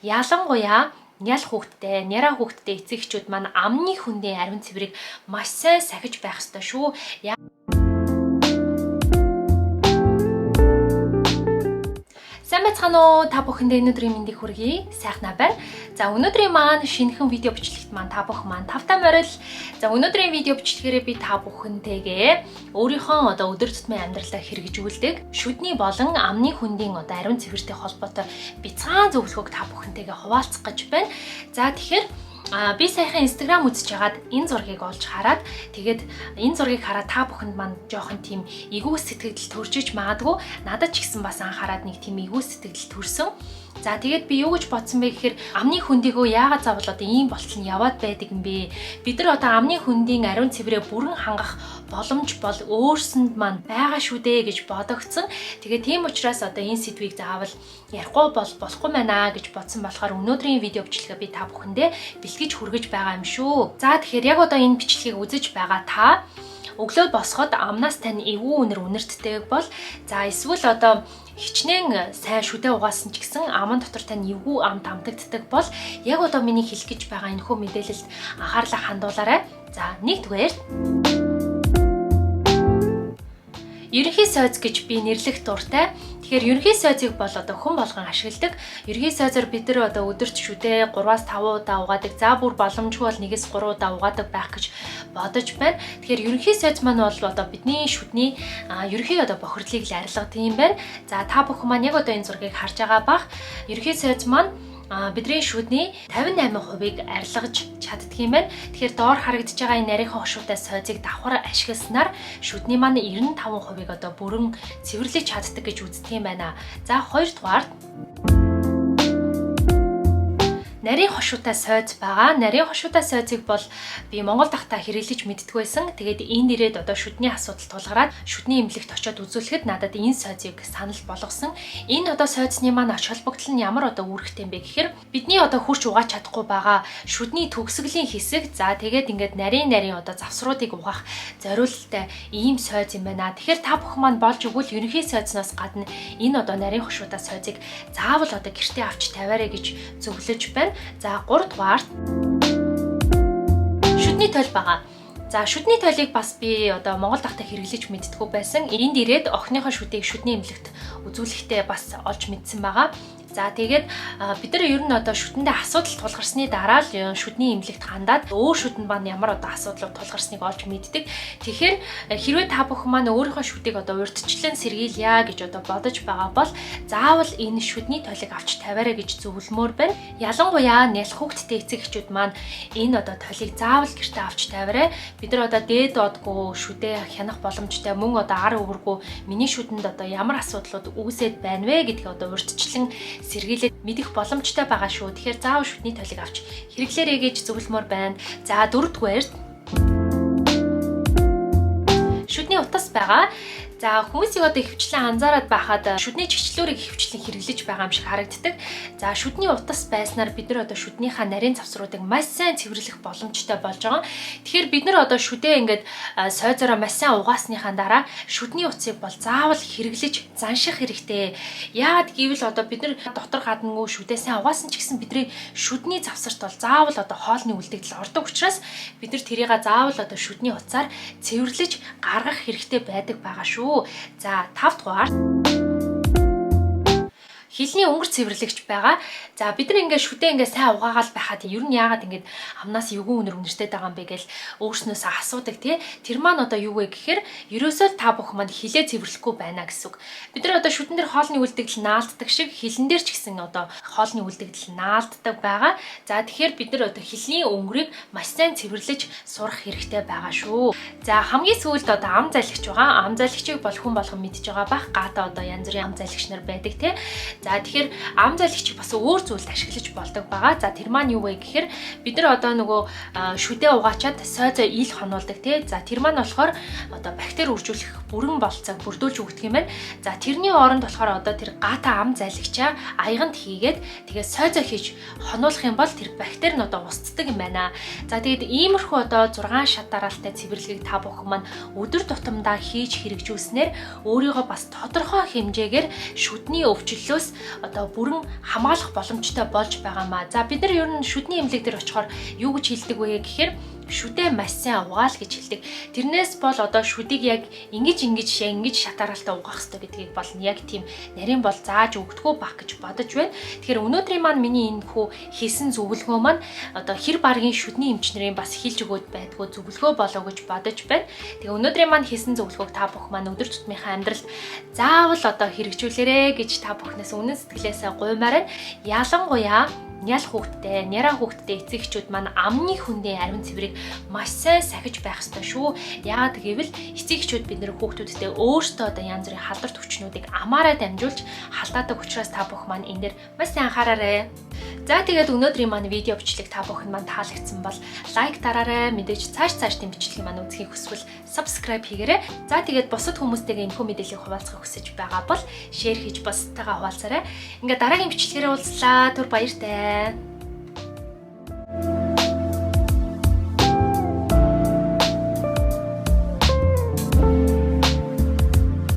ялангуяа нял хүүхдтэй, няра хүүхдтэй эцэгчүүд маань амны хүндийн ариун цэврийг маш сайн сахиж байх ёстой шүү. Сайн байцгаана уу? Та бүхэндээ өнөөдрийн мэндийг хүргэе. Сайхнаа байна. За өнөөдрийн маань шинэхэн видео бичлэгт маань та бүхэн маань тавтай морил. За өнөөдрийн видео бичлэгээрээ би та бүхэнтэйгээ өөрийнхөө өдөр тутмын амьдралаа хэрэгжүүлдэг шүдний болон амны хүндийн ариун цэвэртэй холбоотой бяцхан зөвлөгөөг та бүхэнтэйгээ хуваалцах гэж байна. За тэгэхээр би саяхан Instagram үзэж хагаад энэ зургийг олж хараад тэгээд энэ зургийг хараад та бүхэнд маань жоохон тийм эвгүй сэтгэл төржиж магадгүй надад ч гэсэн бас анхаарад нэг тийм эвгүй сэтгэл төрсөн. За тэгээд би юу гэж бодсон бэ гэхээр амны хөндийгөө яагаад заавал ийм болтол нь яваад байдаг юм бэ? Бид нар амны хөндийн ариун цэврээ бүрэн хангах боломж бол өөрсөнд маань байгаа шүү дээ гэж бодогдсон. Тэгээд тийм учраас энэ сэдвийг заавал ярихгүй болохгүй байна гэж бодсон болохоор өнөөдрийн видео бичлэгээ би та бүхэндээ бэлтгэж хүргэж байгаа юм шүү. За тэгэхээр яг энэ бичлэгийг үзэж байгаа та өглөө босоход амнаас тань эвгүй үнэртдэг бол за эсвэл хичнээн сайн шүдэ угаасан ч гэсэн аман дотор тань эвгүй ам дамтагддаг бол яг миний хэлэх гэж байгаа энэхүү мэдээлэлд анхаарлаа хандуулаарай. За нэгдүгээр ерөнхий сойз гэж би нэрлэх дуртай. Тэгэхээр ерөнхий сойзыг бол хүн болгон ашигладаг. Ерөнхий сойзоор бид нар өдөрт шүдэ 3-5 удаа угаадаг. За бүр боломжгүй бол 1-3 удаа угаадаг байх гэж бодож байна. Тэгэхээр ерөнхий сойз маань бол бидний шүдний ерөнхий бохирдлыг л арилгадаг юм байна. За та бүхэн маань яг энэ зургийг харж байгаа бах. Ерөнхий сойз маань бидний шүдний 58%-ийг арилгаж чаддаг юм байна. Тэгэхээр доор харагдаж байгаа энэ нарийнхан хошуутай сойзыг давхар ашигласнаар шүдний маань 95%-ийг бүрэн цэвэрлэж чаддаг гэж үздэг юм байна. За хоёрдугаар нарийн хошуутай сойз байгаа. Нарийн хошуутай сойзыг бол би Монгол дахта хэрэглэж мэддэг байсан. Тэгээд энд ирээд шүдний асуудал тулгараад шүдний эмнэлэгт очиод үзүүлэхэд надад энэ сойзыг санал болгосон. Энэ сойзны маань ач холбогдол нь ямар үүрэгтэй юм бэ гэхээр бидний хурч угааж чадахгүй байгаа шүдний төгсгөлийн хэсэг. За тэгээд ингээд нарийн завсруудыг угаах зориулалттай ийм сойз юм байна. Тэгэхээр та бүхэн маань болж өгвөл ерөнхий сойзноос гадна энэ нарийн хошуутай сойзыг заавал гэртээ авч тавиарай гэж зөвлөж байна. За 3 дугаар шүдний тойл байгаа. За шүдний тойлыг бас би Монгол дахта хэрэглэж мэддэггүй байсан. Энд ирээд охиныхоо шүдийг шүдний эмнэлэгт үзүүлэхдээ бас олж мэдсэн байгаа. За тэгээд бид нар ер нь шүдэндээ асуудал тулгарсны дараа л шүдний эмнэлэгт хандаад өөр шүдэнд маань ямар асуудал тулгарсныг олж мэддэг. Тэгэхээр хэрвээ та бүхэн маань өөрийнхөө шүдийг урьдчилан сэргийлье гэж бодож байгаа бол заавал энэ шүдний тойлыг авч тавиарай гэж зөвлөмөр байна. Ялангуяа нялх хүүхдтэй эцэг эхчүүд маань энэ тойлыг заавал гэртээ авч тавиарай. Бид нар дээд одгүй шүдээ хянах боломжтой мөн ар өвөргүй миний шүдэнд ямар асуудлууд үүсээд байна вэ гэдгийг урьдчилан сэргийлээд мэдэх боломжтой байгаа шүү. Тэгэхээр заавал шүдний тойлыг авч хэрэглээрэй гэж зөвлөмөр байна. За 4-р шүдний утас байгаа. За хүмүүсийг ихэвчлэн анзаараад байхад шүдний чигчлүүрийг ихэвчлэн хэрэглэж байгаа юм шиг харагддаг. За шүдний утас байснаар бид нар шүднийхаа нарийн завсруудыг маш сайн цэвэрлэх боломжтой болж байгаа. Тэгэхээр бид нар шүдээ ингээд сойзороо маш сайн угаасныхаа дараа шүдний утсыг бол заавал хэрэглэж занших хэрэгтэй. Яагаад гэвэл бид нар дотор гаднаггүй шүдээ сайн угаасан ч гэсэн бидний шүдний завсарт бол заавал хоолны үлдэгдэл ордог учраас бид нар тэрийг заавал шүдний утсаар цэвэрлэж гаргах хэрэгтэй байдаг байгаа шүү. За 5 дугаар хилний өнгөр цэвэрлэгч байгаа. За бид нар ингээд шүдээ ингээд сайн угаагаал байхад ер нь яагаад ингээд амнаас эвгүй үнэртэй байгаа юм бэ гэж өөрснөөсөө асуудаг тий. Тэр маань юу вэ гэхээр ерөөсөө та бүхэн маань хилээ цэвэрлэхгүй байна гэсэн үг. Бид нар шүдэн дээр хоолны үлдэгдэл наалддаг шиг хилэн дээр ч гэсэн хоолны үлдэгдэл наалддаг байгаа. За тэгэхээр бид нар хилний өнгөрийг маш сайн цэвэрлэж сурах хэрэгтэй байгаа шүү. За хамгийн сүүлд ам залгич байгаа. Ам залгичийг бол хүн болгон мэдж байгаа бах. Гата янз бүрийн ам залгич нар байдаг тий. За тэгэхээр ам залгичийг бас өөр зүйлд ашиглаж болдог байгаа. За тэр маань юу вэ гэхээр бид нар шүдээ угаачаад сойзоо ил хонуулдаг тий. За тэр маань болохоор бактери үржүүлэх бүрэн болцоог бүрдүүлж өгдөг юм байна. За тэрний оронд болохоор тэр гата ам залгичаа аяганд хийгээд тэгээ сойзоо хийж хонуулах юм бол тэр бактери нь устдаг юм байна. За тэгээд иймэрхүү 6 шат дараалтай цэвэрлэгийг та бүхэн маань өдөр тутамдаа хийж хэрэгжүүлснээр өөрийгөө бас тодорхой хэмжээгээр шүдний өвчлөлөөс одоо бүрэн хамгаалах боломжтой болж байгаамаа. За бид нар ер нь шүдний эмнэлэг дээр очихоор юу гэж хэлдэг вэ гэхээр шүдээ маш сайн угаал гэж хэлдэг. Тэрнээс бол одоо шүдийг яг ингэж шатааралтай угаах хэрэгтэй гэдгийг бол яг тийм нарийн бол зааж өгдөггүй баг гэж бодож байна. Тэгэхээр өнөөдрийн маань миний энэ хүү хийсэн зөвлөгөө маань одоо хэр баргийн шүдний эмчнэрийн бас хэлж өгөөд байдгүй зөвлөгөө болоо гэж бодож байна. Тэгээ өнөөдрийн маань хийсэн зөвлөгөөг та бүх маань өдөр тутмынхаа амьдралд заавал одоо хэрэгжүүлээрэ гэж та бүхнээс үнэн сэтгэлээсээ гуймаар байна. Ялангуяа нял хүүхдтэй, няра хүүхдтэй эцэг эхчүүд маань амны хүндээ ариун цэврийг маш сайн сахиж байх ёстой шүү. Яагаад гэвэл эцэг эхчүүд бид нэр хүүхдүүдтэй өөрсдөө одоо янз бүрийн халдварт хүчнүүдийг амаараа дамжуулж халдаадаг учраас та бүх маань энэ дээр маш сайн анхаараарай. За тэгээд өнөөдрийн маань видео бичлэг та бүхэнд маань таалагдсан бол лайк дараарай. Мэдээж цааш тийм бичлэгийг маань үзхийг хүсвэл subscribe хийгээрэй. За тэгээд бусад хүмүүстэйгээ энэхүү мэдээллийг хуваалцахыг хүсэж байгаа бол share хийж бусдтайгаа хуваалцаарай. Ингээ дараагийн бичлэгээрээ уулзлаа. Түр баяртай.